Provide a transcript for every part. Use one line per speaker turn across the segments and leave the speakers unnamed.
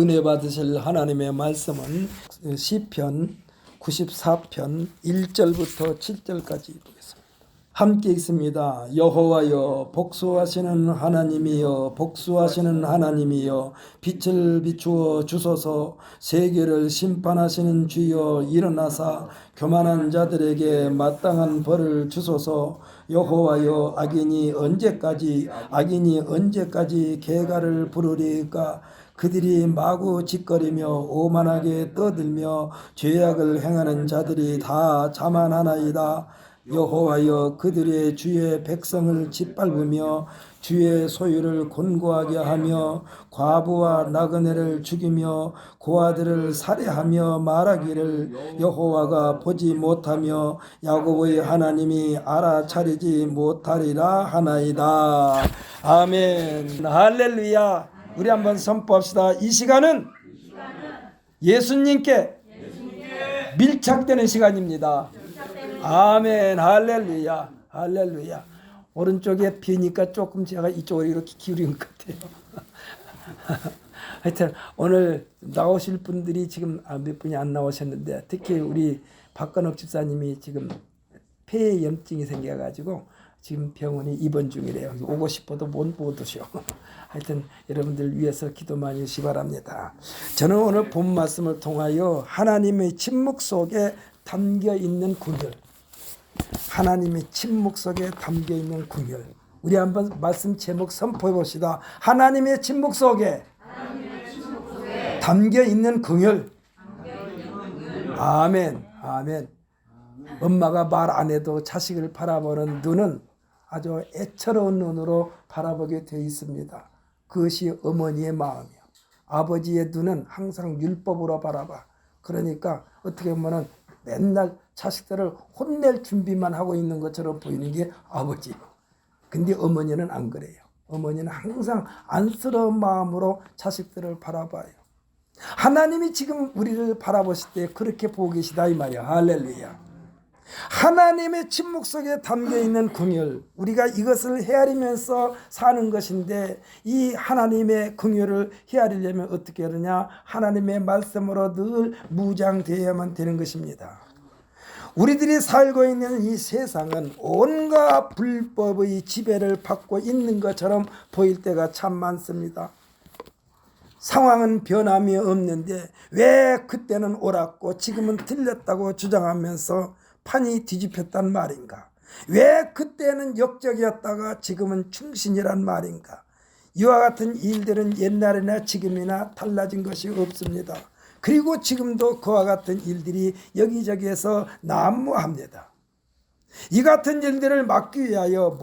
은혜 받으실 하나님의 말씀은 시편 94편 1절부터 7절까지 보겠습니다. 함께 있습니다. 여호와여 복수하시는 하나님이여 복수하시는 하나님이여 빛을 비추어 주소서. 세계를 심판하시는 주여 일어나사 교만한 자들에게 마땅한 벌을 주소서. 여호와여 악인이 언제까지 개가를 부르리까. 그들이 마구 짓거리며 오만하게 떠들며 죄악을 행하는 자들이 다 자만하나이다. 여호와여 그들의 주의 백성을 짓밟으며 주의 소유를 곤고하게 하며 과부와 나그네를 죽이며 고아들을 살해하며 말하기를 여호와가 보지 못하며 야곱의 하나님이 알아차리지 못하리라 하나이다. 아멘. 할렐루야. 우리 한번 선포합시다. 이 시간은 예수님께 밀착되는 시간입니다. 아멘. 할렐루야. 할렐루야. 오른쪽에 비니까 조금 제가 이쪽으로 이렇게 기울인 것 같아요. 하여튼 오늘 나오실 분들이 지금 몇 분이 안 나오셨는데, 특히 우리 박건옥 집사님이 지금 폐에 염증이 생겨가지고 지금 병원에 입원 중이래요. 오고 싶어도 못 오셔. 하여튼 여러분들 위해서 기도 많이 하시기 바랍니다. 저는 오늘 본 말씀을 통하여 하나님의 침묵 속에 담겨 있는 궁열, 하나님의 침묵 속에 담겨 있는 궁열, 우리 한번 말씀 제목 선포해 봅시다. 하나님의 침묵 속에 담겨 있는 궁열. 아멘. 아멘. 엄마가 말 안 해도 자식을 바라보는 눈은 아주 애처로운 눈으로 바라보게 되어 있습니다. 그것이 어머니의 마음이요. 아버지의 눈은 항상 율법으로 바라봐. 그러니까 어떻게 보면 맨날 자식들을 혼낼 준비만 하고 있는 것처럼 보이는 게 아버지. 근데 어머니는 안 그래요. 어머니는 항상 안쓰러운 마음으로 자식들을 바라봐요. 하나님이 지금 우리를 바라보실 때 그렇게 보고 계시다 이 말이야. 할렐루야. 하나님의 침묵 속에 담겨있는 긍휼, 우리가 이것을 헤아리면서 사는 것인데, 이 하나님의 긍휼을 헤아리려면 어떻게 하느냐? 하나님의 말씀으로 늘 무장되어야만 되는 것입니다. 우리들이 살고 있는 이 세상은 온갖 불법의 지배를 받고 있는 것처럼 보일 때가 참 많습니다. 상황은 변함이 없는데 왜 그때는 옳았고 지금은 틀렸다고 주장하면서 판이 뒤집혔단 말인가? 왜 그때는 역적이었다가 지금은 충신이란 말인가? 이와 같은 일들은 옛날이나 지금이나 달라진 것이 없습니다. 그리고 지금도 그와 같은 일들이 여기저기에서 난무합니다. 이 같은 일들을 막기 위하여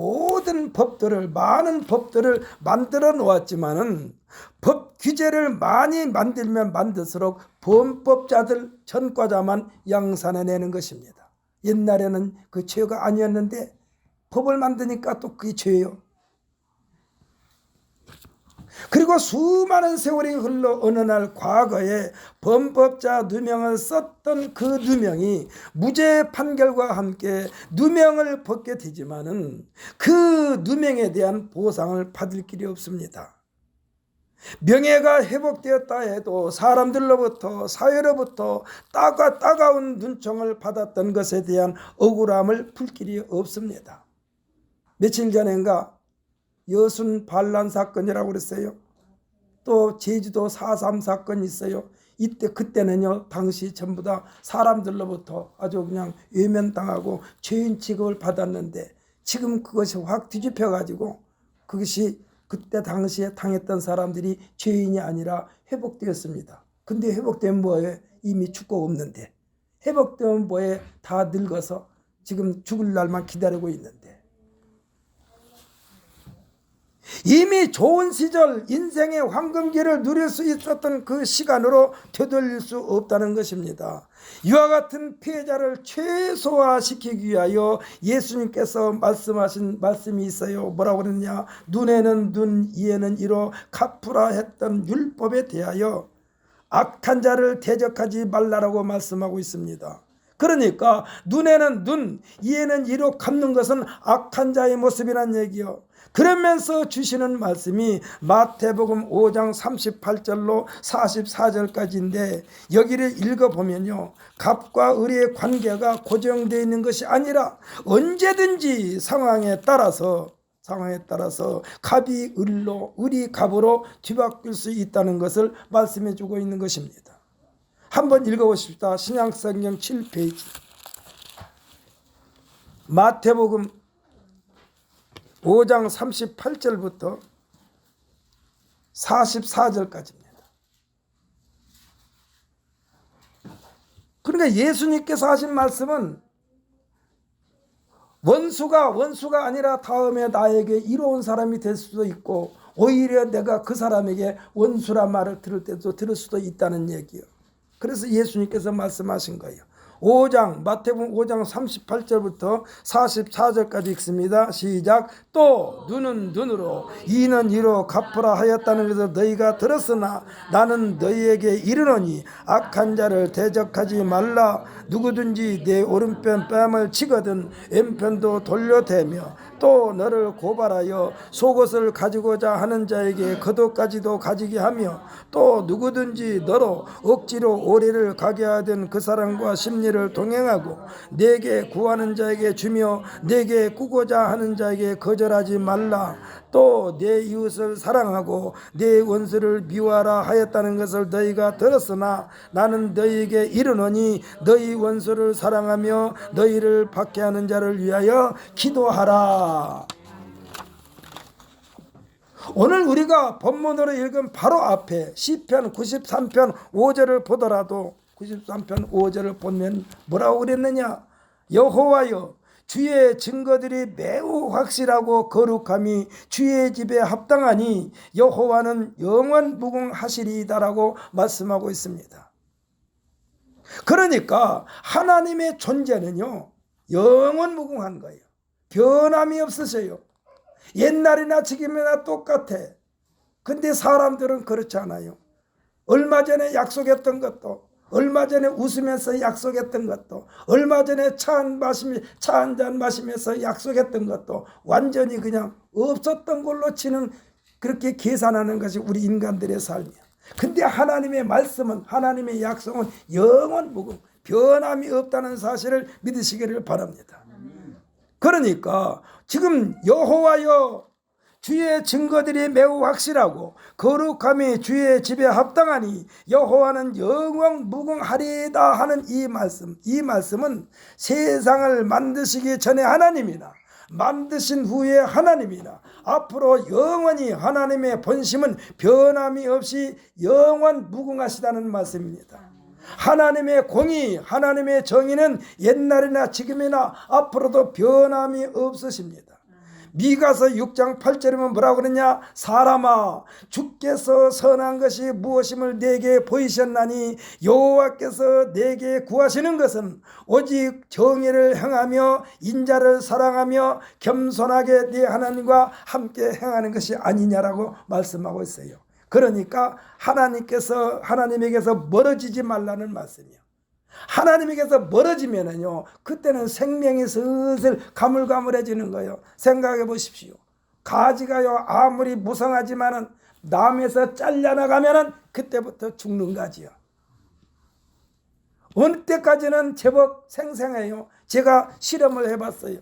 많은 법들을 만들어 놓았지만은 법 규제를 많이 만들면 만들수록 범법자들 전과자만 양산해내는 것입니다. 옛날에는 그 죄가 아니었는데 법을 만드니까 또 그게 죄예요. 그리고 수많은 세월이 흘러 어느 날 과거에 범법자 누명을 썼던 그 누명이 무죄 판결과 함께 누명을 벗게 되지만은 그 누명에 대한 보상을 받을 길이 없습니다. 명예가 회복되었다 해도 사람들로부터 사회로부터 따가운 눈총을 받았던 것에 대한 억울함을 풀 길이 없습니다. 며칠 전인가 여순 반란 사건이라고 그랬어요. 또 제주도 4.3 사건이 있어요. 그때는요, 당시 전부 다 사람들로부터 아주 그냥 외면당하고 죄인 취급을 받았는데, 지금 그것이 확 뒤집혀가지고 그것이 그때 당시에 당했던 사람들이 죄인이 아니라 회복되었습니다. 근데 회복되면 뭐예요? 이미 죽고 없는데. 회복되면 뭐예요? 다 늙어서 지금 죽을 날만 기다리고 있는데. 이미 좋은 시절 인생의 황금기를 누릴 수 있었던 그 시간으로 되돌릴 수 없다는 것입니다. 이와 같은 피해자를 최소화시키기 위하여 예수님께서 말씀하신 말씀이 있어요. 뭐라고 그러느냐? 눈에는 눈, 이에는 이로 갚으라 했던 율법에 대하여 악한 자를 대적하지 말라라고 말씀하고 있습니다. 그러니까 눈에는 눈, 이에는 이로 갚는 것은 악한 자의 모습이란 얘기요. 그러면서 주시는 말씀이 마태복음 5장 38절로 44절까지인데 여기를 읽어보면요, 갑과 을의 관계가 고정되어 있는 것이 아니라 언제든지 상황에 따라서 갑이 을로, 을이 갑으로 뒤바뀔 수 있다는 것을 말씀해 주고 있는 것입니다. 한번 읽어보십시다. 신약성경 7페이지. 마태복음 5장 38절부터 44절까지입니다. 그러니까 예수님께서 하신 말씀은 원수가 아니라 다음에 나에게 이로운 사람이 될 수도 있고, 오히려 내가 그 사람에게 원수란 말을 들을 때도 들을 수도 있다는 얘기예요. 그래서 예수님께서 말씀하신 거예요. 마태복음 5장 38절부터 44절까지 읽습니다. 시작. 또 눈은 눈으로 이는 이로 갚으라 하였다는 것을 너희가 들었으나 나는 너희에게 이르노니 악한 자를 대적하지 말라. 누구든지 내 오른편 뺨을 치거든 왼편도 돌려대며 또 너를 고발하여 속옷을 가지고자 하는 자에게 겉옷까지도 가지게 하며 또 누구든지 너로 억지로 오리를 가게 하던 그 사람과 심리를 동행하고 내게 구하는 자에게 주며 내게 꾸고자 하는 자에게 거절하지 말라. 또 내 이웃을 사랑하고 내 원수를 미워하라 하였다는 것을 너희가 들었으나 나는 너희에게 이르노니 너희 원수를 사랑하며 너희를 박해하는 자를 위하여 기도하라. 오늘 우리가 본문으로 읽은 바로 앞에 시편 93편 5절을 보더라도 93편 5절을 보면 뭐라고 그랬느냐? 여호와여 주의 증거들이 매우 확실하고 거룩함이 주의 집에 합당하니 여호와는 영원 무궁하시리이다라고 말씀하고 있습니다. 그러니까 하나님의 존재는요 영원 무궁한 거예요. 변함이 없으세요. 옛날이나 지금이나 똑같아. 근데 사람들은 그렇지 않아요. 얼마 전에 약속했던 것도, 얼마 전에 웃으면서 약속했던 것도, 얼마 전에 차 한 잔 마시면서 약속했던 것도 완전히 그냥 없었던 걸로 치는, 그렇게 계산하는 것이 우리 인간들의 삶이야. 근데 하나님의 말씀은, 하나님의 약속은 영원 무궁, 변함이 없다는 사실을 믿으시기를 바랍니다. 그러니까 지금 여호와여 주의 증거들이 매우 확실하고 거룩함이 주의 집에 합당하니 여호와는 영원 무궁하리이다 하는 이 말씀은 세상을 만드시기 전에 하나님이나 만드신 후에 하나님이나 앞으로 영원히 하나님의 본심은 변함이 없이 영원 무궁하시다는 말씀입니다. 하나님의 공의, 하나님의 정의는 옛날이나 지금이나 앞으로도 변함이 없으십니다. 미가서 6장 8절이면 뭐라고 그러냐? 사람아 주께서 선한 것이 무엇임을 내게 보이셨나니 여호와께서 내게 구하시는 것은 오직 정의를 행하며 인자를 사랑하며 겸손하게 네 하나님과 함께 행하는 것이 아니냐라고 말씀하고 있어요. 그러니까 하나님에게서 멀어지지 말라는 말씀이요. 하나님에게서 멀어지면은요, 그때는 생명이 슬슬 가물가물해지는 거예요. 생각해 보십시오. 가지가요, 아무리 무성하지만은 남에서 잘려나가면은 그때부터 죽는 가지요. 어느 때까지는 제법 생생해요. 제가 실험을 해봤어요.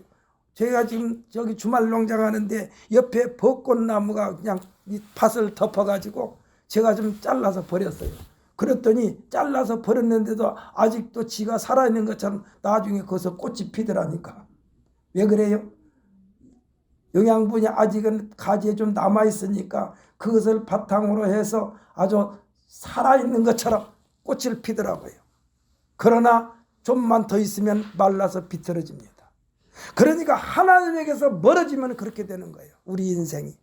제가 지금 저기 주말 농장 하는데 옆에 벚꽃나무가 그냥 이 밭을 덮어가지고 제가 좀 잘라서 버렸어요. 그랬더니 잘라서 버렸는데도 아직도 지가 살아있는 것처럼 나중에 거기서 꽃이 피더라니까. 왜 그래요? 영양분이 아직은 가지에 좀 남아있으니까 그것을 바탕으로 해서 아주 살아있는 것처럼 꽃을 피더라고요. 그러나 좀만 더 있으면 말라서 비틀어집니다. 그러니까 하나님에게서 멀어지면 그렇게 되는 거예요. 우리 인생이.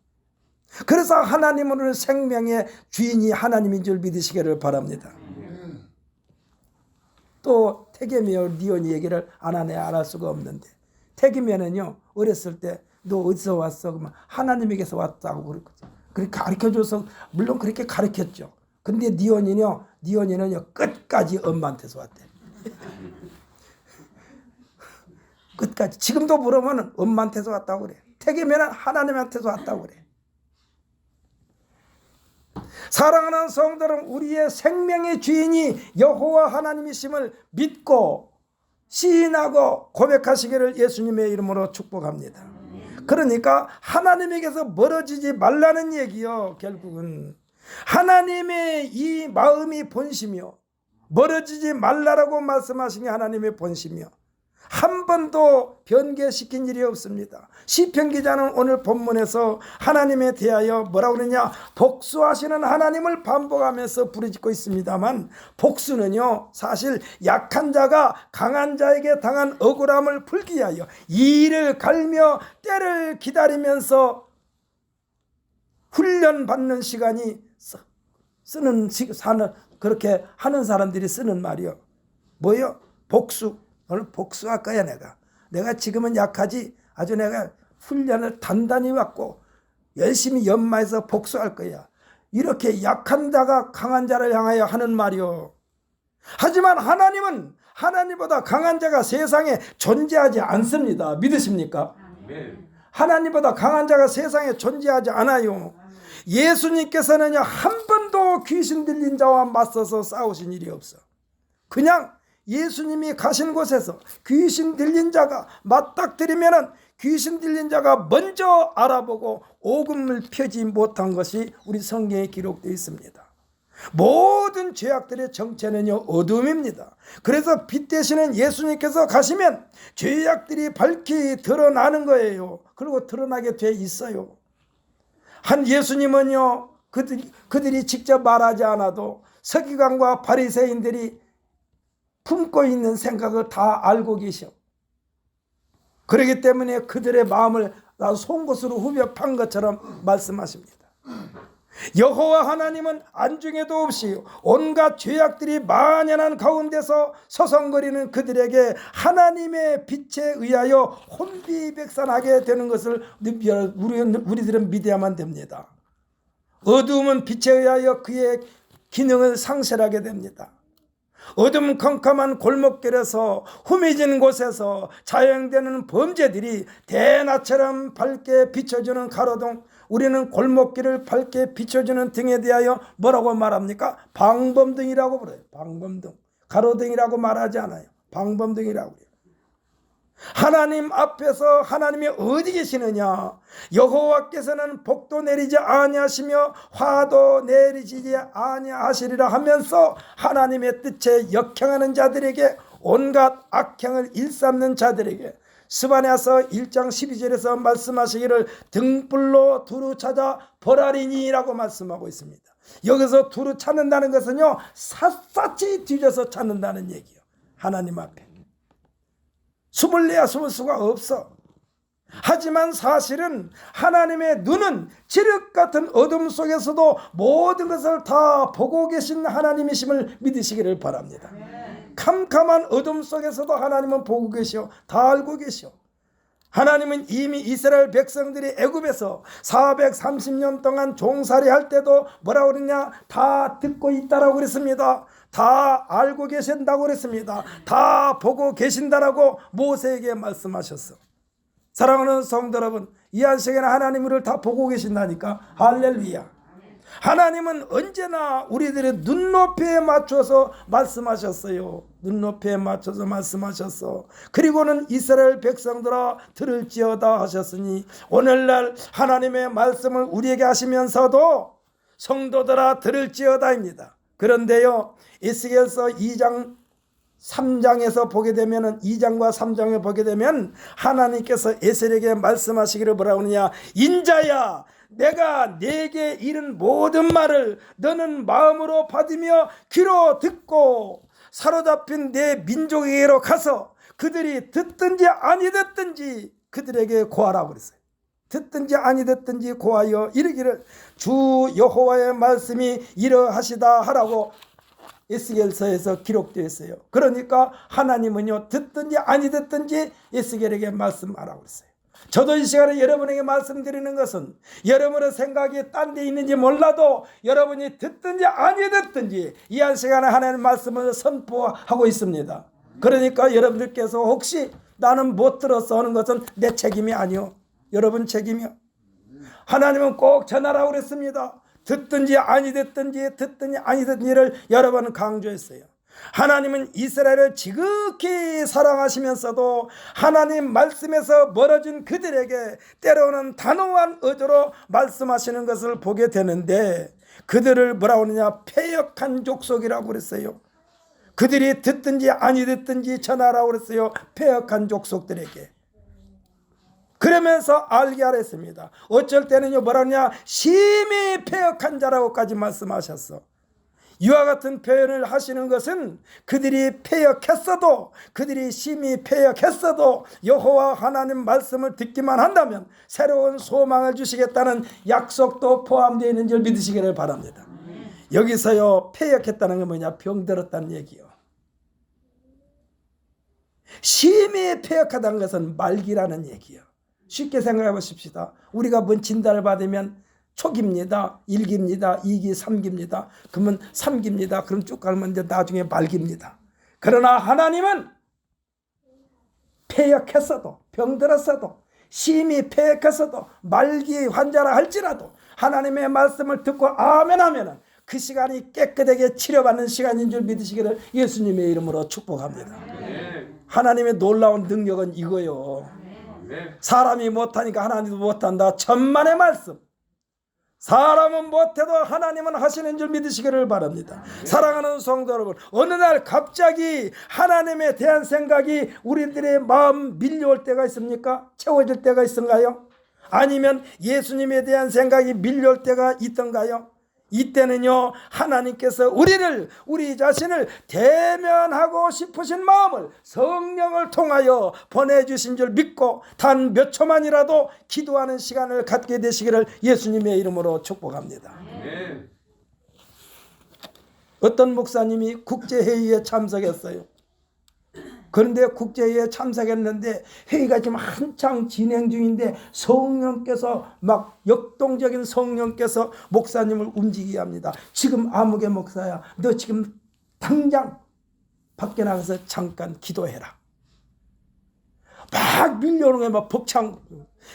그래서 하나님은 생명의 주인이 하나님인 줄 믿으시기를 바랍니다. 또 태계며 리온이 얘기를 안 하네, 안 할 수가 없는데, 태계면은요 어렸을 때 너 어디서 왔어? 그러면 하나님에게서 왔다고 그랬거든. 그렇게 가르쳐줘서 물론 그렇게 가르쳤죠. 근데 니온이는요 끝까지 엄마한테서 왔대. 끝까지. 지금도 물으면 엄마한테서 왔다고 그래. 태계면은 하나님한테서 왔다고 그래. 사랑하는 성도 여러분, 우리의 생명의 주인이 여호와 하나님이심을 믿고 시인하고 고백하시기를 예수님의 이름으로 축복합니다. 그러니까 하나님에게서 멀어지지 말라는 얘기요. 결국은 하나님의 이 마음이 본심이요, 멀어지지 말라라고 말씀하신 게 하나님의 본심이요, 한 번도 변개시킨 일이 없습니다. 시편 기자는 오늘 본문에서 하나님에 대하여 뭐라고 그러냐, 복수하시는 하나님을 반복하면서 부르짖고 있습니다만, 복수는요 사실 약한 자가 강한 자에게 당한 억울함을 풀기 위하여 이를 갈며 때를 기다리면서 훈련받는 시간이 그렇게 하는 사람들이 쓰는 말이요. 뭐요? 복수. 오늘 복수할 거야. 내가 지금은 약하지, 아주 내가 훈련을 단단히 받고 열심히 연마해서 복수할 거야. 이렇게 약한 자가 강한 자를 향하여 하는 말이요. 하지만 하나님은 하나님보다 강한 자가 세상에 존재하지 않습니다. 믿으십니까? 하나님보다 강한 자가 세상에 존재하지 않아요. 예수님께서는요 한 번도 귀신 들린 자와 맞서서 싸우신 일이 없어. 그냥 예수님이 가신 곳에서 귀신 들린 자가 맞닥뜨리면은 귀신 들린 자가 먼저 알아보고 오금을 펴지 못한 것이 우리 성경에 기록되어 있습니다. 모든 죄악들의 정체는요 어둠입니다. 그래서 빛 되시는 예수님께서 가시면 죄악들이 밝히 드러나는 거예요. 그리고 드러나게 돼 있어요. 한 예수님은요 그들이 직접 말하지 않아도 서기관과 바리새인들이 품고 있는 생각을 다 알고 계셔. 그렇기 때문에 그들의 마음을 송곳으로 후벼 판 것처럼 말씀하십니다. 여호와 하나님은 안중에도 없이 온갖 죄악들이 만연한 가운데서 서성거리는 그들에게 하나님의 빛에 의하여 혼비백산하게 되는 것을 우리들은 믿어야만 됩니다. 어두움은 빛에 의하여 그의 기능을 상실하게 됩니다. 어둠컴컴한 골목길에서 후미진 곳에서 자행되는 범죄들이 대낮처럼 밝게 비춰주는 가로등, 우리는 골목길을 밝게 비춰주는 등에 대하여 뭐라고 말합니까? 방범등이라고 불러요. 방범등. 가로등이라고 말하지 않아요. 방범등이라고 해요. 하나님 앞에서 하나님이 어디 계시느냐? 여호와께서는 복도 내리지 아니하시며 화도 내리지 아니하시리라 하면서 하나님의 뜻에 역행하는 자들에게, 온갖 악행을 일삼는 자들에게 스바냐서 1장 12절에서 말씀하시기를 등불로 두루 찾아 벌하리니라고 말씀하고 있습니다. 여기서 두루 찾는다는 것은요 샅샅이 뒤져서 찾는다는 얘기예요. 하나님 앞에 숨을 내야 숨을 수가 없어. 하지만 사실은 하나님의 눈은 칠흑 같은 어둠 속에서도 모든 것을 다 보고 계신 하나님이심을 믿으시기를 바랍니다. 캄캄한 어둠 속에서도 하나님은 보고 계시오. 다 알고 계시오. 하나님은 이미 이스라엘 백성들이 애굽에서 430년 동안 종살이할 때도 뭐라고 그러냐, 다 듣고 있다라고 그랬습니다. 다 알고 계신다고 그랬습니다. 다 보고 계신다라고 모세에게 말씀하셨어. 사랑하는 성도 여러분, 이 한 시간에 하나님을 다 보고 계신다니까. 할렐루야. 하나님은 언제나 우리들의 눈높이에 맞춰서 말씀하셨어요. 눈높이에 맞춰서 말씀하셨어. 그리고는 이스라엘 백성들아 들을지어다 하셨으니, 오늘날 하나님의 말씀을 우리에게 하시면서도 성도들아 들을지어다입니다. 그런데요 에스겔서 2장 3장에서 보게 되면은, 2장과 3장에 보게 되면 하나님께서 에스겔에게 말씀하시기를 뭐라고 하느냐, 인자야 내가 내게 이른 모든 말을 너는 마음으로 받으며 귀로 듣고 사로잡힌 내 민족에게로 가서 그들이 듣든지 아니 듣든지 그들에게 고하라고 그랬어요. 듣든지 아니 듣든지 고하여 이르기를 주 여호와의 말씀이 이러하시다 하라고 에스겔서에서 기록되어 있어요. 그러니까 하나님은요 듣든지 아니 듣든지 에스겔에게 말씀하라고 했어요. 저도 이 시간에 여러분에게 말씀드리는 것은, 여러분의 생각이 딴 데 있는지 몰라도 여러분이 듣든지 아니 듣든지 이 한 시간에 하나님의 말씀을 선포하고 있습니다. 그러니까 여러분들께서 혹시 나는 못 들었어 하는 것은 내 책임이 아니요, 여러분 책임이요. 하나님은 꼭 전하라고 그랬습니다. 듣든지 아니 듣든지 듣든지 아니 듣든지를 여러 번 강조했어요. 하나님은 이스라엘을 지극히 사랑하시면서도 하나님 말씀에서 멀어진 그들에게 때로는 단호한 의도로 말씀하시는 것을 보게 되는데, 그들을 뭐라고 하느냐, 패역한 족속이라고 그랬어요. 그들이 듣든지 아니 듣든지 전하라고 그랬어요, 패역한 족속들에게. 그러면서 알게 하랬습니다. 어쩔 때는요 뭐라고 하냐, 심히 패역한 자라고까지 말씀하셨어. 이와 같은 표현을 하시는 것은 그들이 패역했어도, 그들이 심히 패역했어도 여호와 하나님 말씀을 듣기만 한다면 새로운 소망을 주시겠다는 약속도 포함되어 있는 줄 믿으시기를 바랍니다. 여기서요 패역했다는 게 뭐냐, 병들었다는 얘기요. 심히 패역하다는 것은 말기라는 얘기요. 쉽게 생각해 보십시다. 우리가 뭔 진단을 받으면 초기입니다, 1기입니다, 2기, 3기입니다. 그러면 3기입니다. 그럼 쭉 가면 이제 나중에 말기입니다. 그러나 하나님은 패역했어도, 병들었어도, 심히 패역했어도, 말기 환자라 할지라도 하나님의 말씀을 듣고 아멘 하면은 그 시간이 깨끗하게 치료받는 시간인 줄 믿으시기를 예수님의 이름으로 축복합니다. 하나님의 놀라운 능력은 이거요. 사람이 못하니까 하나님도 못한다, 천만의 말씀. 사람은 못해도 하나님은 하시는 줄 믿으시기를 바랍니다. 사랑하는 성도 여러분, 어느 날 갑자기 하나님에 대한 생각이 우리들의 마음 밀려올 때가 있습니까? 채워질 때가 있던가요? 아니면 예수님에 대한 생각이 밀려올 때가 있던가요? 이때는요 하나님께서 우리 자신을 대면하고 싶으신 마음을 성령을 통하여 보내주신 줄 믿고 단 몇 초만이라도 기도하는 시간을 갖게 되시기를 예수님의 이름으로 축복합니다. 어떤 목사님이 국제회의에 참석했어요. 그런데 국제회의에 참석했는데 회의가 지금 한창 진행 중인데 성령께서 막 역동적인 성령께서 목사님을 움직이게 합니다. 지금 아무개 목사야, 너 지금 당장 밖에 나가서 잠깐 기도해라. 막 밀려오는 게 막 벅창.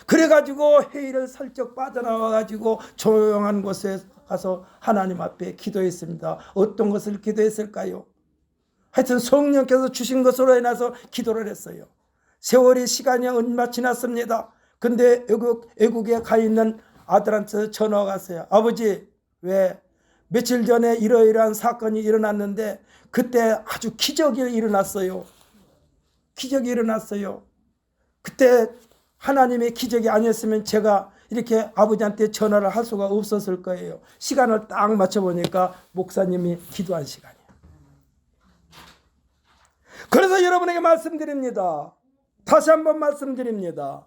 그래가지고 회의를 살짝 빠져나와가지고 조용한 곳에 가서 하나님 앞에 기도했습니다. 어떤 것을 기도했을까요? 하여튼 성령께서 주신 것으로 인해서 기도를 했어요. 세월이 시간이 얼마 지났습니다. 근데 외국에 가 있는 아들한테 전화가 왔어요. 아버지, 왜 며칠 전에 이러이러한 사건이 일어났는데 그때 아주 기적이 일어났어요. 기적이 일어났어요. 그때 하나님의 기적이 아니었으면 제가 이렇게 아버지한테 전화를 할 수가 없었을 거예요. 시간을 딱 맞춰보니까 목사님이 기도한 시간이에요. 그래서 여러분에게 말씀드립니다. 다시 한번 말씀드립니다.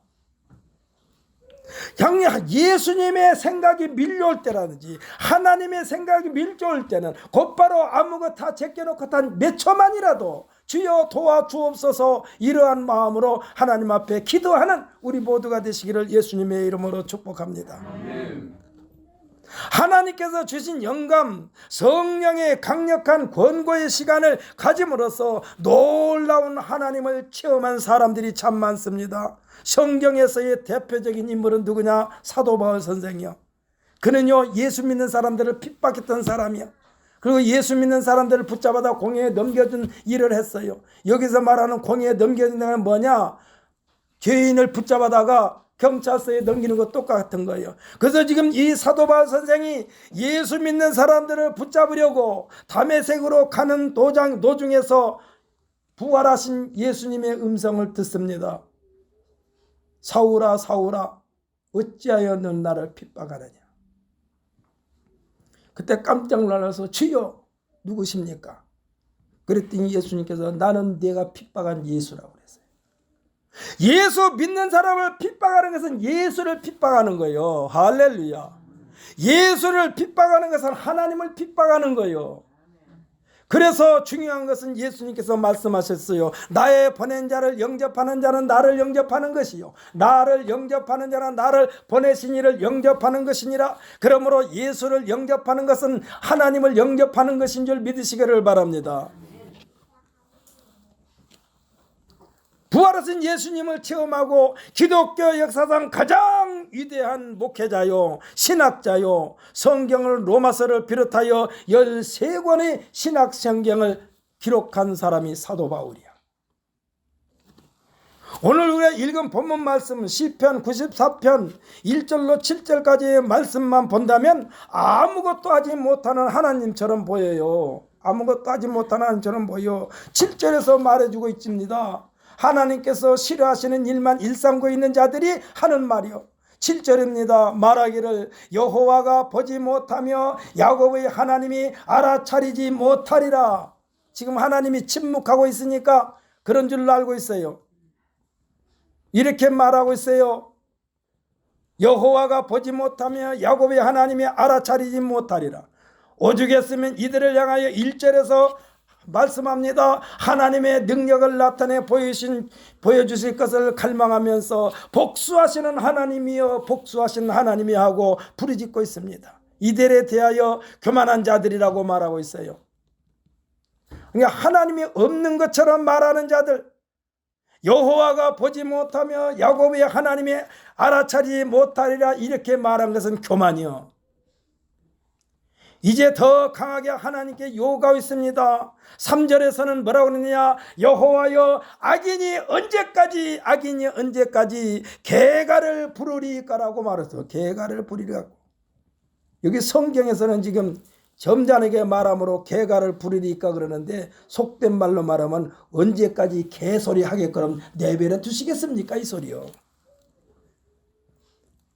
예수님의 생각이 밀려올 때라든지 하나님의 생각이 밀려올 때는 곧바로 아무것도 다 제껴놓고 단 몇 초만이라도 주여 도와주옵소서 이러한 마음으로 하나님 앞에 기도하는 우리 모두가 되시기를 예수님의 이름으로 축복합니다. 아멘. 하나님께서 주신 영감, 성령의 강력한 권고의 시간을 가짐으로써 놀라운 하나님을 체험한 사람들이 참 많습니다. 성경에서의 대표적인 인물은 누구냐? 사도 바울 선생이요. 그는요 예수 믿는 사람들을 핍박했던 사람이요. 그리고 예수 믿는 사람들을 붙잡아다 공회에 넘겨준 일을 했어요. 여기서 말하는 공회에 넘겨준 건 뭐냐? 죄인을 붙잡아다가 경찰서에 넘기는 것 똑같은 거예요. 그래서 지금 이 사도 바울 선생이 예수 믿는 사람들을 붙잡으려고 다메섹으로 가는 도중에서 부활하신 예수님의 음성을 듣습니다. 사울아 사울아 어찌하여 넌 나를 핍박하느냐. 그때 깜짝 놀라서 주여 누구십니까? 그랬더니 예수님께서 나는 네가 핍박한 예수라고 그랬어요. 예수 믿는 사람을 핍박하는 것은 예수를 핍박하는 거예요. 할렐루야. 예수를 핍박하는 것은 하나님을 핍박하는 거예요. 그래서 중요한 것은 예수님께서 말씀하셨어요. 나의 보낸 자를 영접하는 자는 나를 영접하는 것이요 나를 영접하는 자는 나를 보내신 이를 영접하는 것이니라. 그러므로 예수를 영접하는 것은 하나님을 영접하는 것인 줄 믿으시기를 바랍니다. 부활하신 예수님을 체험하고 기독교 역사상 가장 위대한 목회자요, 신학자요, 성경을 로마서를 비롯하여 13권의 신학 성경을 기록한 사람이 사도 바울이야. 오늘 우리가 읽은 본문 말씀 시편 94편 1절로 7절까지의 말씀만 본다면 아무것도 하지 못하는 하나님처럼 보여요. 아무것도 하지 못하는 하나님처럼 보여. 7절에서 말해주고 있습니다. 하나님께서 싫어하시는 일만 일삼고 있는 자들이 하는 말이요. 7절입니다. 말하기를 여호와가 보지 못하며 야곱의 하나님이 알아차리지 못하리라. 지금 하나님이 침묵하고 있으니까 그런 줄 알고 있어요. 이렇게 말하고 있어요. 여호와가 보지 못하며 야곱의 하나님이 알아차리지 못하리라. 오죽했으면 이들을 향하여 1절에서 말씀합니다. 하나님의 능력을 나타내 보여주실 것을 갈망하면서 복수하시는 하나님이여 복수하시는 하나님이 하고 부르짖고 있습니다. 이들에 대하여 교만한 자들이라고 말하고 있어요. 그러니까 하나님이 없는 것처럼 말하는 자들, 여호와가 보지 못하며 야곱의 하나님이 알아차리지 못하리라 이렇게 말한 것은 교만이요. 이제 더 강하게 하나님께 요구하고 있습니다. 3절에서는 뭐라고 그러느냐, 여호와여 악인이 언제까지 개가를 부르리까라고 말했어요. 개가를 부리라고. 여기 성경에서는 지금 점잖게 말함으로 개가를 부리리까 그러는데 속된 말로 말하면 언제까지 개소리 하게끔 내버려 두시겠습니까? 이 소리요.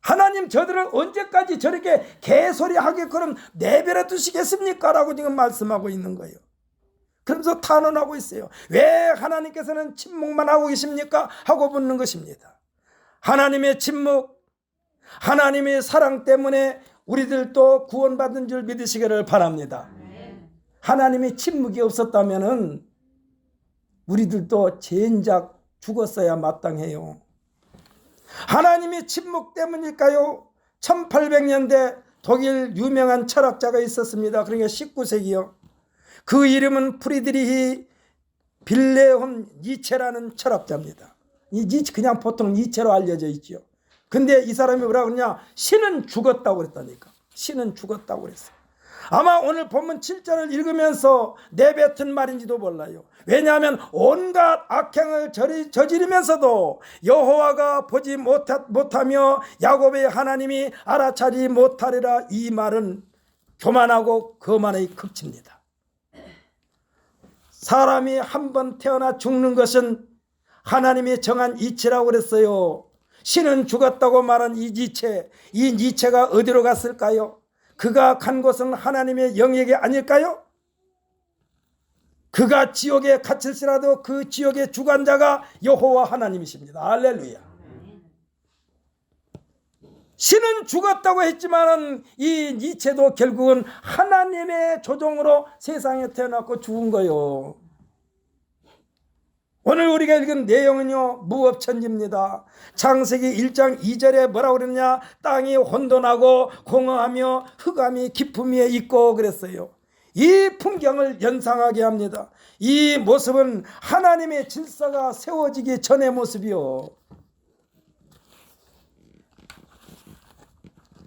하나님 저들을 언제까지 저렇게 개소리 하게끔 내버려 두시겠습니까? 라고 지금 말씀하고 있는 거예요. 그러면서 탄원하고 있어요. 왜 하나님께서는 침묵만 하고 계십니까? 하고 묻는 것입니다. 하나님의 침묵, 하나님의 사랑 때문에 우리들도 구원받은 줄 믿으시기를 바랍니다. 하나님의 침묵이 없었다면 우리들도 죄인작 죽었어야 마땅해요. 하나님의 침묵 때문일까요? 1800년대 독일 유명한 철학자가 있었습니다. 그러니까 19세기요. 그 이름은 프리드리히 빌레홈 니체라는 철학자입니다. 이 니체 그냥 보통 니체로 알려져 있죠. 근데 이 사람이 뭐라고 그러냐, 신은 죽었다고 그랬다니까. 신은 죽었다고 그랬어요. 아마 오늘 본문 7절을 읽으면서 내뱉은 말인지도 몰라요. 왜냐하면 온갖 악행을 저지르면서도 여호와가 보지 못하며 야곱의 하나님이 알아차리지 못하리라, 이 말은 교만하고 거만의 극치입니다. 사람이 한 번 태어나 죽는 것은 하나님이 정한 이치라고 그랬어요. 신은 죽었다고 말한 이 니체가 어디로 갔을까요? 그가 간 곳은 하나님의 영역이 아닐까요? 그가 지옥에 갇힐지라도 그 지옥의 주관자가 여호와 하나님이십니다. 할렐루야. 신은 죽었다고 했지만 이 니체도 결국은 하나님의 조종으로 세상에 태어났고 죽은 거요. 오늘 우리가 읽은 내용은요, 무법천지입니다. 창세기 1장 2절에 뭐라고 그러냐, 땅이 혼돈하고 공허하며 흑암이 깊음 위에 있고 그랬어요. 이 풍경을 연상하게 합니다. 이 모습은 하나님의 질서가 세워지기 전의 모습이요.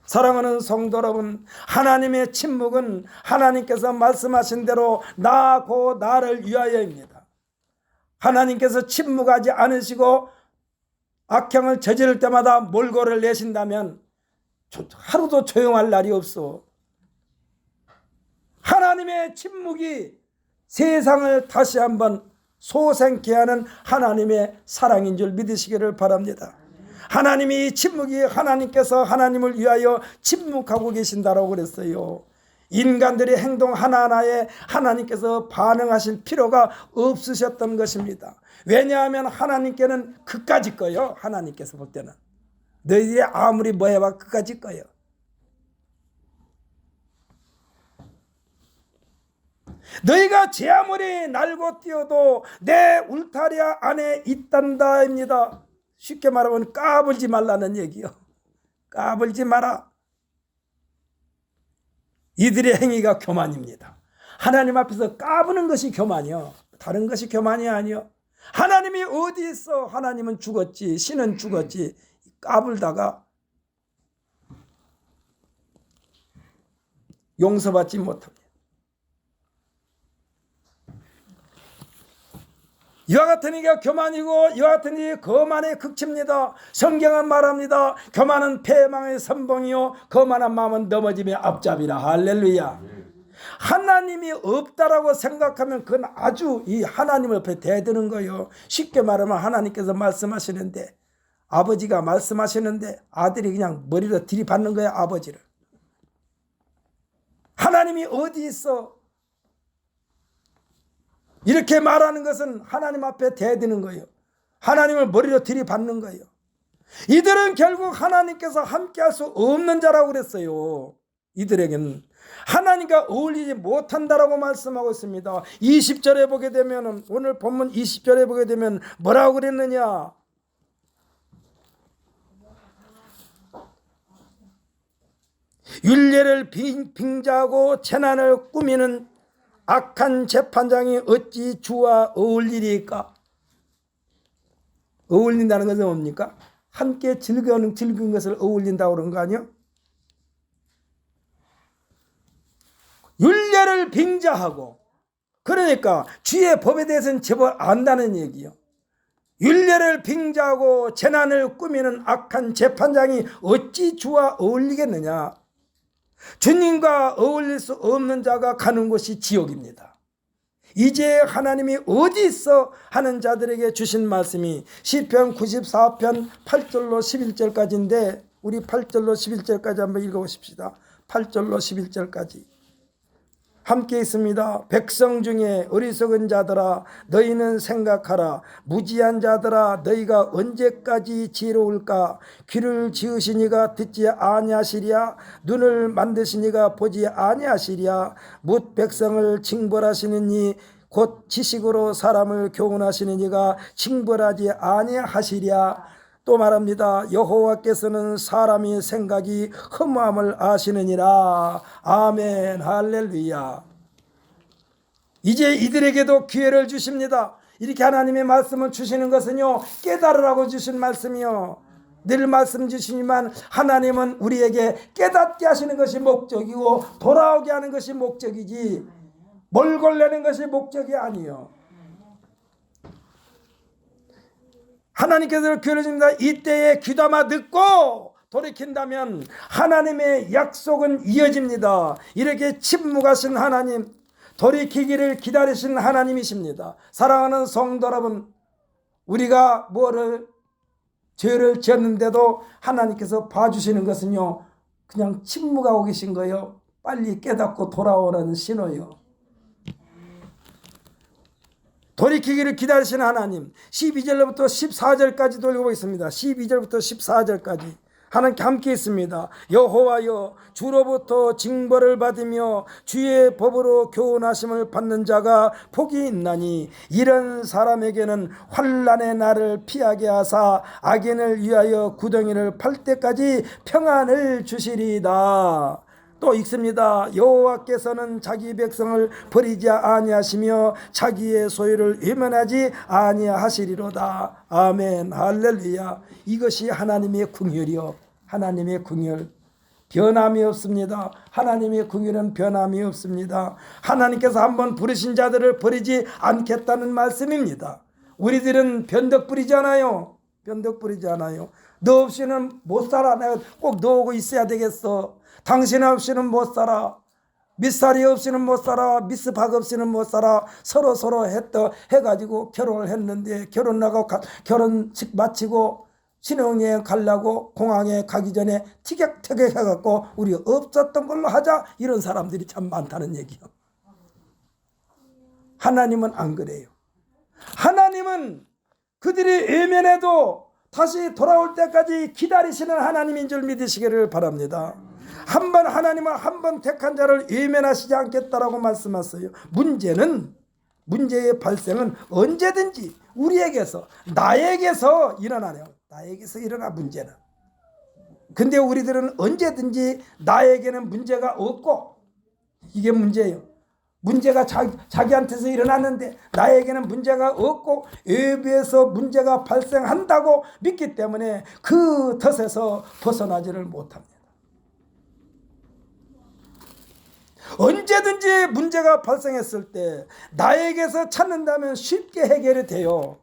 사랑하는 성도 여러분, 하나님의 침묵은 하나님께서 말씀하신 대로 나를 위하여입니다. 하나님께서 침묵하지 않으시고 악행을 저지를 때마다 몰골을 내신다면 하루도 조용할 날이 없어. 하나님의 침묵이 세상을 다시 한번 소생케 하는 하나님의 사랑인 줄 믿으시기를 바랍니다. 하나님이 침묵이 하나님께서 하나님을 위하여 침묵하고 계신다라고 그랬어요. 인간들의 행동 하나하나에 하나님께서 반응하실 필요가 없으셨던 것입니다. 왜냐하면 하나님께는 그까짓 거예요. 하나님께서 볼 때는 너희들이 아무리 뭐 해봐 그까짓 거예요. 너희가 제 아무리 날고 뛰어도 내 울타리 안에 있단다입니다. 쉽게 말하면 까불지 말라는 얘기요. 까불지 마라. 이들의 행위가 교만입니다. 하나님 앞에서 까부는 것이 교만이요. 다른 것이 교만이 아니요. 하나님이 어디 있어? 하나님은 죽었지, 신은 죽었지. 까불다가 용서받지 못합니다. 이와 같은 이가 교만이고 이와 같은 이 거만의 극치입니다. 성경은 말합니다. 교만은 패망의 선봉이요 거만한 마음은 넘어짐의 앞잡이라. 할렐루야. 하나님이 없다라고 생각하면 그건 아주 이 하나님 옆에 대드는 거예요. 쉽게 말하면 하나님께서 말씀하시는데, 아버지가 말씀하시는데 아들이 그냥 머리로 들이받는 거야. 아버지를. 하나님이 어디 있어? 이렇게 말하는 것은 하나님 앞에 대드는 거예요. 하나님을 머리로 들이받는 거예요. 이들은 결국 하나님께서 함께할 수 없는 자라고 그랬어요. 이들에게는 하나님과 어울리지 못한다라고 말씀하고 있습니다. 20절에 보게 되면, 오늘 본문 20절에 보게 되면 뭐라고 그랬느냐? 율례를 빙자하고 재난을 꾸미는 악한 재판장이 어찌 주와 어울리리까? 어울린다는 것은 뭡니까? 함께 즐거운 것을 어울린다고 그런 거 아니요? 율례를 빙자하고, 그러니까 주의 법에 대해서는 제법 안다는 얘기요. 율례를 빙자하고 재난을 꾸미는 악한 재판장이 어찌 주와 어울리겠느냐? 주님과 어울릴 수 없는 자가 가는 곳이 지옥입니다. 이제 하나님이 어디 있어 하는 자들에게 주신 말씀이 시편 94편 8절로 11절까지인데, 우리 8절로 11절까지 한번 읽어보십시다. 8절로 11절까지 함께 있습니다. 백성 중에 어리석은 자들아 너희는 생각하라. 무지한 자들아 너희가 언제까지 지혜로울까? 귀를 지으시니가 듣지 아니하시랴? 눈을 만드시니가 보지 아니하시랴? 뭇 백성을 징벌하시는 이 곧 지식으로 사람을 교훈하시는 이가 징벌하지 아니하시랴? 또 말합니다. 여호와께서는 사람이 생각이 허무함을 아시느니라. 아멘. 할렐루야. 이제 이들에게도 기회를 주십니다. 이렇게 하나님의 말씀을 주시는 것은요, 깨달으라고 주신 말씀이요. 늘 말씀 주시지만 하나님은 우리에게 깨닫게 하시는 것이 목적이고 돌아오게 하는 것이 목적이지 몰골내는 것이 목적이 아니요. 하나님께서 기회를 줍니다. 이때에 귀담아 듣고 돌이킨다면 하나님의 약속은 이어집니다. 이렇게 침묵하신 하나님, 돌이키기를 기다리신 하나님이십니다. 사랑하는 성도 여러분, 우리가 죄를 지었는데도 하나님께서 봐주시는 것은요, 그냥 침묵하고 계신 거예요. 빨리 깨닫고 돌아오는 신호요. 돌이키기를 기다리시는 하나님. 12절부터 14절까지도 읽어보겠습니다. 12절부터 14절까지 하나님께 함께 있습니다. 여호와여, 주로부터 징벌을 받으며 주의 법으로 교훈하심을 받는 자가 복이 있나니 이런 사람에게는 환난의 날을 피하게 하사 악인을 위하여 구덩이를 팔 때까지 평안을 주시리이다. 또 읽습니다. 여호와께서는 자기 백성을 버리지 아니하시며 자기의 소유를 외면하지 아니하시리로다. 아멘. 할렐루야. 이것이 하나님의 긍휼이요, 하나님의 긍휼. 변함이 없습니다. 하나님의 긍휼은 변함이 없습니다. 하나님께서 한번 부르신 자들을 버리지 않겠다는 말씀입니다. 우리들은 변덕 부리잖아요. 변덕 부리잖아요. 너 없이는 못 살아. 내가 꼭 너하고 있어야 되겠어. 당신 없이는 못 살아. 밑살이 없이는 못 살아. 미스박 없이는 못 살아. 서로 해가지고 결혼을 했는데, 결혼 나가고 결혼식 마치고 신혼여행 가려고 공항에 가기 전에 티격태격 해갖고 우리 없었던 걸로 하자, 이런 사람들이 참 많다는 얘기요. 하나님은 안 그래요. 하나님은 그들이 외면해도 다시 돌아올 때까지 기다리시는 하나님인 줄 믿으시기를 바랍니다. 하나님은 한 번 택한 자를 외면하시지 않겠다라고 말씀하셨어요. 문제의 발생은 언제든지 우리에게서, 나에게서 일어나네요. 나에게서 일어나, 문제는. 근데 우리들은 언제든지 나에게는 문제가 없고, 이게 문제예요. 문제가 자기한테서 일어났는데 나에게는 문제가 없고 외부에서 문제가 발생한다고 믿기 때문에 그 덫에서 벗어나지를 못합니다. 언제든지 문제가 발생했을 때 나에게서 찾는다면 쉽게 해결이 돼요.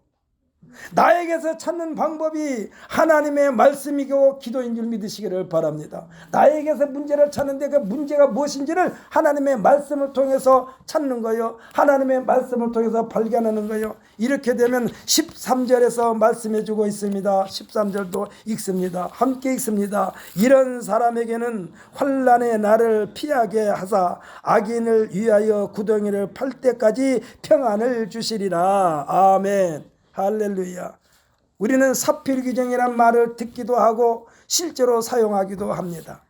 나에게서 찾는 방법이 하나님의 말씀이고 기도인 줄 믿으시기를 바랍니다. 나에게서 문제를 찾는데 그 문제가 무엇인지를 하나님의 말씀을 통해서 찾는 거예요. 하나님의 말씀을 통해서 발견하는 거예요. 이렇게 되면 13절에서 말씀해 주고 있습니다. 13절도 읽습니다. 함께 읽습니다. 이런 사람에게는 환난의 날을 피하게 하사 악인을 위하여 구덩이를 팔 때까지 평안을 주시리라. 아멘. 할렐루야. 우리는 사필규정이란 말을 듣기도 하고 실제로 사용하기도 합니다.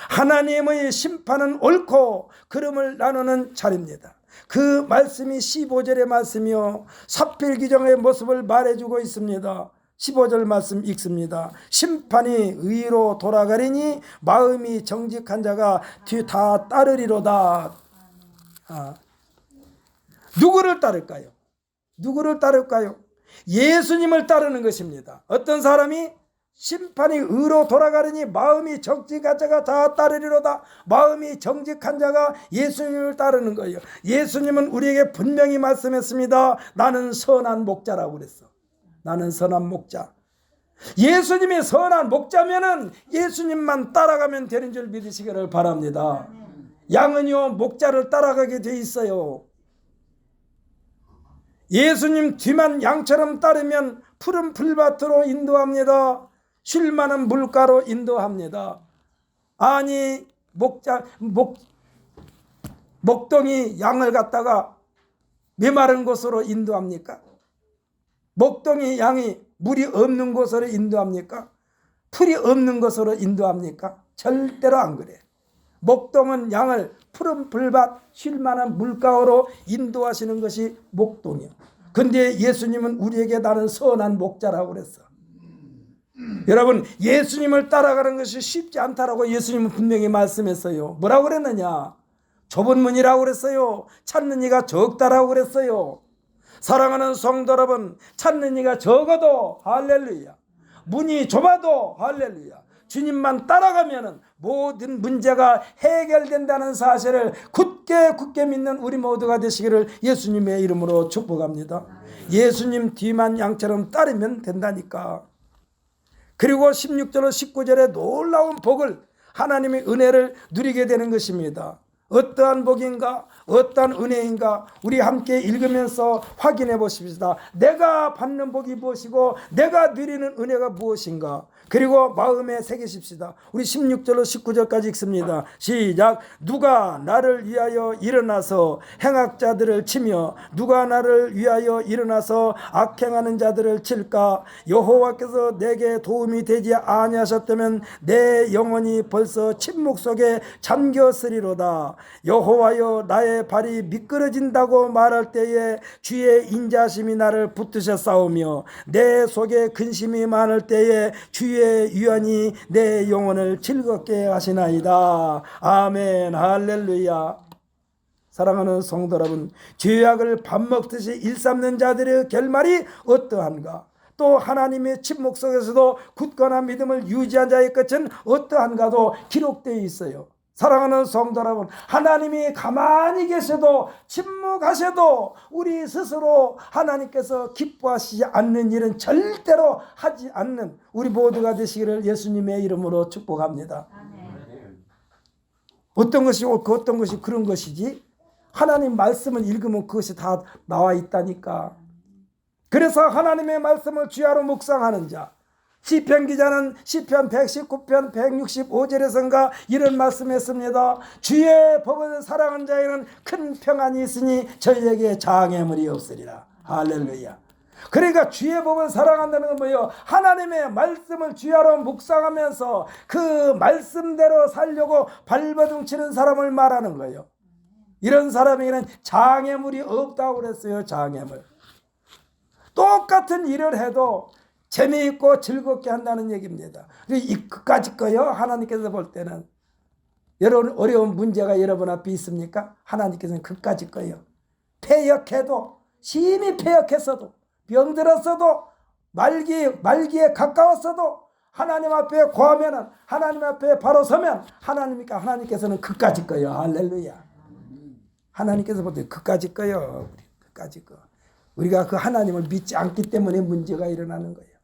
하나님의 심판은 옳고 그름을 나누는 자리입니다. 그 말씀이 15절의 말씀이요 사필규정의 모습을 말해주고 있습니다. 15절 말씀 읽습니다. 심판이 의로 돌아가리니 마음이 정직한 자가 다 따르리로다. 누구를 따를까요? 누구를 따를까요? 예수님을 따르는 것입니다. 어떤 사람이 심판이 의로 돌아가려니 마음이 정직한 자가 다 따르리로다. 마음이 정직한 자가 예수님을 따르는 거예요. 예수님은 우리에게 분명히 말씀했습니다. 나는 선한 목자라고 그랬어. 나는 선한 목자. 예수님이 선한 목자면은 예수님만 따라가면 되는 줄 믿으시기를 바랍니다. 양은요 목자를 따라가게 돼 있어요. 예수님 뒤만 양처럼 따르면 푸른 풀밭으로 인도합니다. 쉴 만한 물가로 인도합니다. 아니 목동이 양을 갖다가 메마른 곳으로 인도합니까? 목동이 양이 물이 없는 곳으로 인도합니까? 풀이 없는 곳으로 인도합니까? 절대로 안 그래. 목동은 양을 푸른 풀밭 쉴 만한 물가로 인도하시는 것이 목동이요. 근데 예수님은 우리에게 나는 선한 목자라고 그랬어. 여러분 예수님을 따라가는 것이 쉽지 않다라고 예수님은 분명히 말씀했어요. 뭐라고 그랬느냐? 좁은 문이라고 그랬어요. 찾는 이가 적다라고 그랬어요. 사랑하는 성도 여러분, 찾는 이가 적어도 할렐루야, 문이 좁아도 할렐루야, 주님만 따라가면은 모든 문제가 해결된다는 사실을 굳게 믿는 우리 모두가 되시기를 예수님의 이름으로 축복합니다. 예수님 뒤만 양처럼 따르면 된다니까. 그리고 16절로 19절에 놀라운 복을, 하나님의 은혜를 누리게 되는 것입니다. 어떠한 복인가? 어떠한 은혜인가? 우리 함께 읽으면서 확인해 보십시다. 내가 받는 복이 무엇이고 내가 누리는 은혜가 무엇인가? 그리고 마음에 새기십시다. 우리 16절로 19절까지 읽습니다. 시작. 누가 나를 위하여 일어나서 행악자들을 치며 누가 나를 위하여 일어나서 악행하는 자들을 칠까? 여호와께서 내게 도움이 되지 아니하셨다면 내 영혼이 벌써 침묵 속에 잠겼으리로다. 여호와여 나의 발이 미끄러진다고 말할 때에 주의 인자심이 나를 붙드셨사오며 내 속에 근심이 많을 때에 주의 유한이 내 영혼을 즐겁게 하시나이다. 아멘. 할렐루야. 사랑하는 성도 여러분, 죄악을 밥 먹듯이 일삼는 자들의 결말이 어떠한가? 또 하나님의 침묵 속에서도 굳건한 믿음을 유지한 자의 끝은 어떠한가도 기록되어 있어요. 사랑하는 성도 여러분, 하나님이 가만히 계셔도 침묵하셔도 우리 스스로 하나님께서 기뻐하시지 않는 일은 절대로 하지 않는 우리 모두가 되시기를 예수님의 이름으로 축복합니다. 어떤 것이 옳고 어떤 것이 그런 것이지, 하나님 말씀을 읽으면 그것이 다 나와 있다니까. 그래서 하나님의 말씀을 주야로 묵상하는 자, 시편 기자는 시편 119편 165절에선가 이런 말씀했습니다. 주의 법을 사랑한 자에는 큰 평안이 있으니 저희에게 장애물이 없으리라. 할렐루야. 그러니까 주의 법을 사랑한다는 건 뭐예요? 하나님의 말씀을 주야로 묵상하면서 그 말씀대로 살려고 발버둥치는 사람을 말하는 거예요. 이런 사람에게는 장애물이 없다고 그랬어요. 장애물. 똑같은 일을 해도 재미있고 즐겁게 한다는 얘기입니다. 이 끝까지 거요. 하나님께서 볼 때는 여러분 어려운 문제가 여러분 앞에 있습니까? 하나님께서는 그까짓 거예요. 패역해도 심히 패역했어도 병들었어도 말기에 가까웠어도 하나님 앞에 고하면은 하나님 앞에 바로 서면 하나님께서는 그까짓 거예요. 할렐루야. 하나님께서 볼 때 그까짓 거예요. 그까짓 거. 우리가 그 하나님을 믿지 않기 때문에 문제가 일어나는 거예요.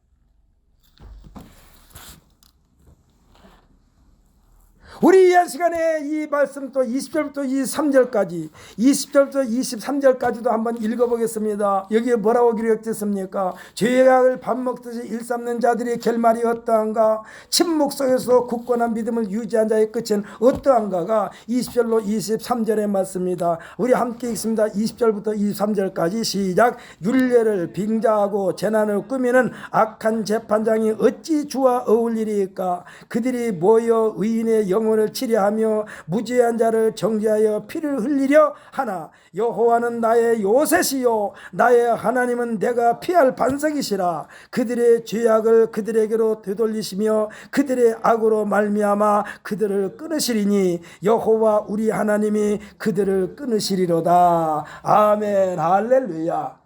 우리 이 시간에 이 말씀 또 20절부터 23절까지 20절부터 23절까지도 한번 읽어보겠습니다. 여기에 뭐라고 기록됐습니까? 죄악을 밥 먹듯이 일삼는 자들의 결말이 어떠한가? 침묵 속에서 굳건한 믿음을 유지한 자의 끝은 어떠한가가 20절로 23절의 말씀입니다. 우리 함께 읽습니다. 20절부터 23절까지 시작. 율례를 빙자하고 재난을 꾸미는 악한 재판장이 어찌 주와 어울리리까? 그들이 모여 의인의 영혼을 치려하며 무죄한 자를 정죄하여 피를 흘리려 하나 여호와는 나의 요새시요 나의 하나님은 내가 피할 반석이시라. 그들의 죄악을 그들에게로 되돌리시며 그들의 악으로 말미암아 그들을 끊으시리니 여호와 우리 하나님이 그들을 끊으시리로다. 아멘. 할렐루야.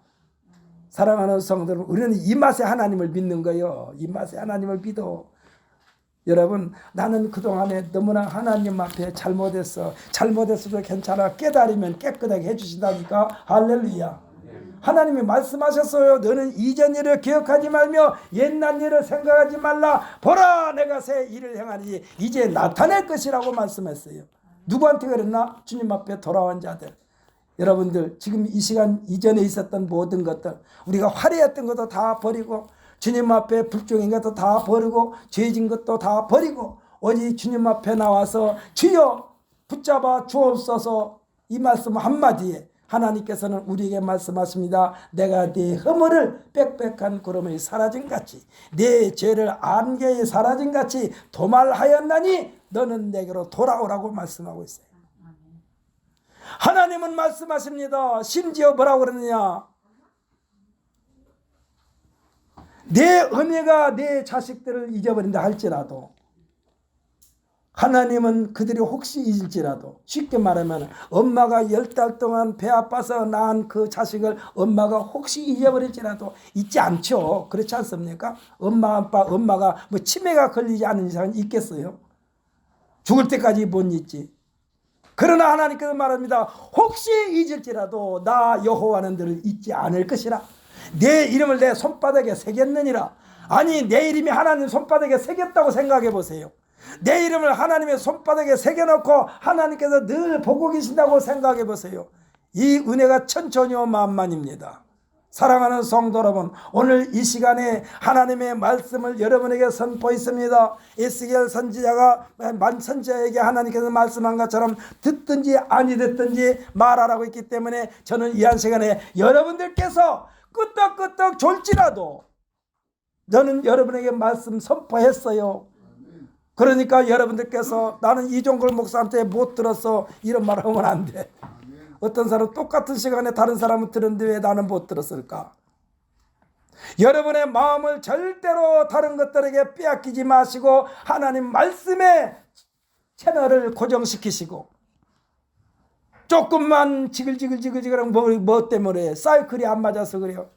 사랑하는 성도 여러분, 우리는 이 맛에 하나님을 믿는 거예요. 이 맛에 하나님을 믿어. 여러분, 나는 그동안에 너무나 하나님 앞에 잘못했어도 괜찮아. 깨달으면 깨끗하게 해주신다니까. 할렐루야. 하나님이 말씀하셨어요. 너는 이전 일을 기억하지 말며 옛날 일을 생각하지 말라. 보라, 내가 새 일을 행하니 이제 나타낼 것이라고 말씀했어요. 누구한테 그랬나? 주님 앞에 돌아온 자들. 여러분들, 지금 이 시간 이전에 있었던 모든 것들, 우리가 화려했던 것도 다 버리고 주님 앞에 불종인 것도 다 버리고 죄진 것도 다 버리고 오직 주님 앞에 나와서 주여 붙잡아 주옵소서. 이 말씀 한마디에 하나님께서는 우리에게 말씀하십니다. 내가 네 허물을 빽빽한 구름이 사라진 같이 네 죄를 안개에 사라진 같이 도말하였나니 너는 내게로 돌아오라고 말씀하고 있어요. 하나님은 말씀하십니다. 심지어 뭐라고 그러느냐? 내 은혜가 내 자식들을 잊어버린다 할지라도 하나님은 그들이 혹시 잊을지라도, 쉽게 말하면 엄마가 10달 동안 배 아파서 낳은 그 자식을 엄마가 혹시 잊어버릴지라도 잊지 않죠. 그렇지 않습니까? 엄마가 뭐 치매가 걸리지 않은 이상은 있겠어요? 죽을 때까지 못 잊지. 그러나 하나님께서 말합니다. 혹시 잊을지라도 나 여호와는 너를 잊지 않을 것이라. 내 이름을 내 손바닥에 새겼느니라. 아니, 내 이름이 하나님 손바닥에 새겼다고 생각해 보세요. 내 이름을 하나님의 손바닥에 새겨놓고 하나님께서 늘 보고 계신다고 생각해 보세요. 이 은혜가 천천히만만입니다. 사랑하는 성도 여러분, 오늘 이 시간에 하나님의 말씀을 여러분에게 선포했습니다. 에스겔 선지자가 선지자에게 하나님께서 말씀한 것처럼 듣든지 아니 듣든지 말하라고 했기 때문에 저는 이 한 시간에 여러분들께서 끄떡끄떡 졸지라도 저는 여러분에게 말씀 선포했어요. 그러니까 여러분들께서 나는 이종걸 목사한테 못 들었어 이런 말 하면 안 돼. 어떤 사람은 똑같은 시간에 다른 사람은 들었는데 왜 나는 못 들었을까? 여러분의 마음을 절대로 다른 것들에게 빼앗기지 마시고 하나님 말씀의 채널을 고정시키시고, 조금만 지글지글하면 뭐 때문에? 사이클이 안 맞아서 그래요.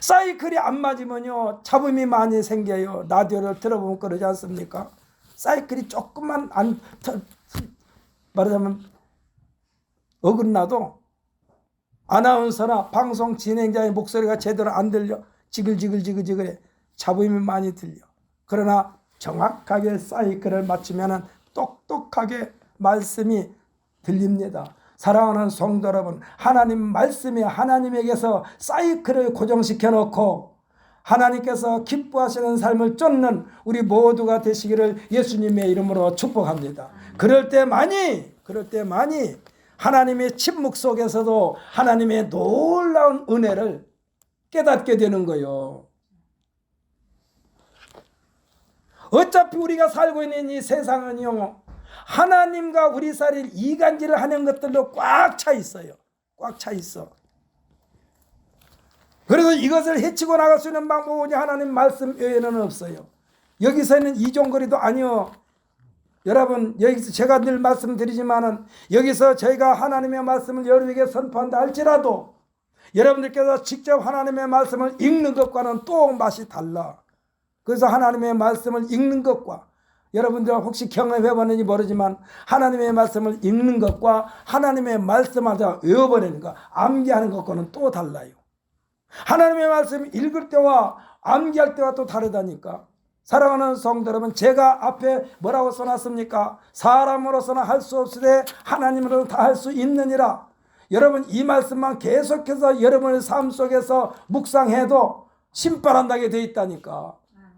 사이클이 안 맞으면요 잡음이 많이 생겨요. 라디오를 들어보면 그러지 않습니까? 사이클이 조금만 말하자면 어긋나도 아나운서나 방송 진행자의 목소리가 제대로 안 들려. 지글지글해. 잡음이 많이 들려. 그러나 정확하게 사이클을 맞추면 똑똑하게 말씀이 들립니다. 사랑하는 성도 여러분, 하나님 말씀이 하나님에게서 사이클을 고정시켜 놓고 하나님께서 기뻐하시는 삶을 쫓는 우리 모두가 되시기를 예수님의 이름으로 축복합니다. 그럴 때 많이 하나님의 침묵 속에서도 하나님의 놀라운 은혜를 깨닫게 되는 거예요. 어차피 우리가 살고 있는 이 세상은요, 하나님과 우리 사이를 이간질을 하는 것들로 꽉 차 있어요. 꽉 차 있어. 그래서 이것을 해치고 나갈 수 있는 방법은 하나님 말씀 외에는 없어요. 여기서는 이종거리도 아니요, 여러분, 여기서 제가 늘 말씀드리지만은 여기서 저희가 하나님의 말씀을 여러분에게 선포한다 할지라도 여러분들께서 직접 하나님의 말씀을 읽는 것과는 또 맛이 달라. 그래서 하나님의 말씀을 읽는 것과 여러분들 혹시 경험해 봤는지 모르지만 하나님의 말씀을 읽는 것과 하나님의 말씀하자 외워버리는 것, 암기하는 것과는 또 달라요. 하나님의 말씀 읽을 때와 암기할 때와 또 다르다니까. 사랑하는 성도 여러분, 제가 앞에 뭐라고 써놨습니까? 사람으로서는 할 수 없으되 하나님으로는 다 할 수 있느니라. 여러분, 이 말씀만 계속해서 여러분의 삶 속에서 묵상해도 심판한다게 되어 있다니까.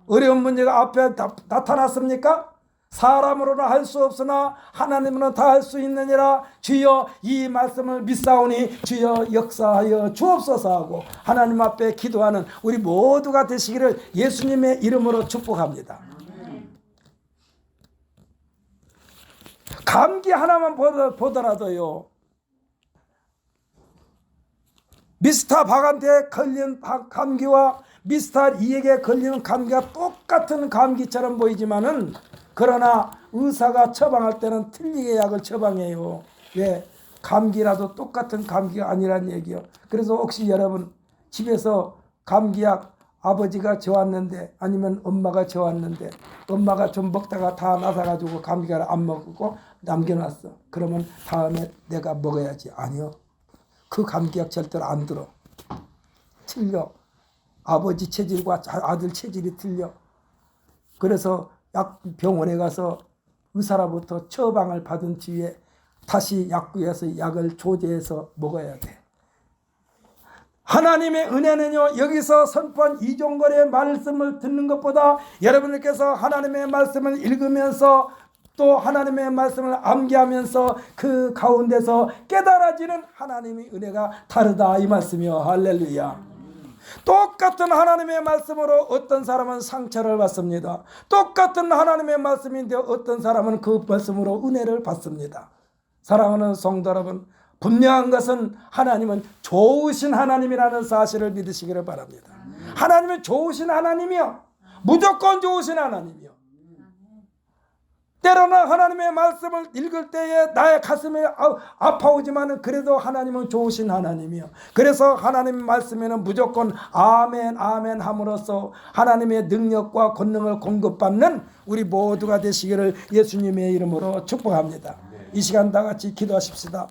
어려운 문제가 앞에 나타났습니까? 사람으로는 할 수 없으나 하나님으로는 다 할 수 있느니라. 주여 이 말씀을 믿사오니 주여 역사하여 주옵소서 하고 하나님 앞에 기도하는 우리 모두가 되시기를 예수님의 이름으로 축복합니다. 감기 하나만 보더라도요, 미스터 박한테 걸린 감기와 미스터 리에게 걸리는 감기가 똑같은 감기처럼 보이지만은 그러나 의사가 처방할 때는 틀리게 약을 처방해요. 왜? 감기라도 똑같은 감기가 아니란 얘기요. 그래서 혹시 여러분 집에서 감기약 아버지가 줘왔는데 아니면 엄마가 줘왔는데 엄마가 좀 먹다가 다 나사가지고 감기약을 안 먹고 남겨놨어. 그러면 다음에 내가 먹어야지. 아니요. 그 감기약 절대로 안 들어. 틀려. 아버지 체질과 아들 체질이 틀려. 그래서 병원에 가서 의사로부터 처방을 받은 뒤에 다시 약국에서 약을 조제해서 먹어야 돼. 하나님의 은혜는요, 여기서 선포한 이종걸의 말씀을 듣는 것보다 여러분들께서 하나님의 말씀을 읽으면서 또 하나님의 말씀을 암기하면서 그 가운데서 깨달아지는 하나님의 은혜가 다르다 이 말씀이요. 할렐루야. 똑같은 하나님의 말씀으로 어떤 사람은 상처를 받습니다. 똑같은 하나님의 말씀인데 어떤 사람은 그 말씀으로 은혜를 받습니다. 사랑하는 성도 여러분, 분명한 것은 하나님은 좋으신 하나님이라는 사실을 믿으시기를 바랍니다. 하나님은 좋으신 하나님이요. 무조건 좋으신 하나님이요. 때로는 하나님의 말씀을 읽을 때에 나의 가슴이 아파오지만 그래도 하나님은 좋으신 하나님이요. 그래서 하나님 말씀에는 무조건 아멘 아멘 함으로써 하나님의 능력과 권능을 공급받는 우리 모두가 되시기를 예수님의 이름으로 축복합니다. 이 시간 다 같이 기도하십시다.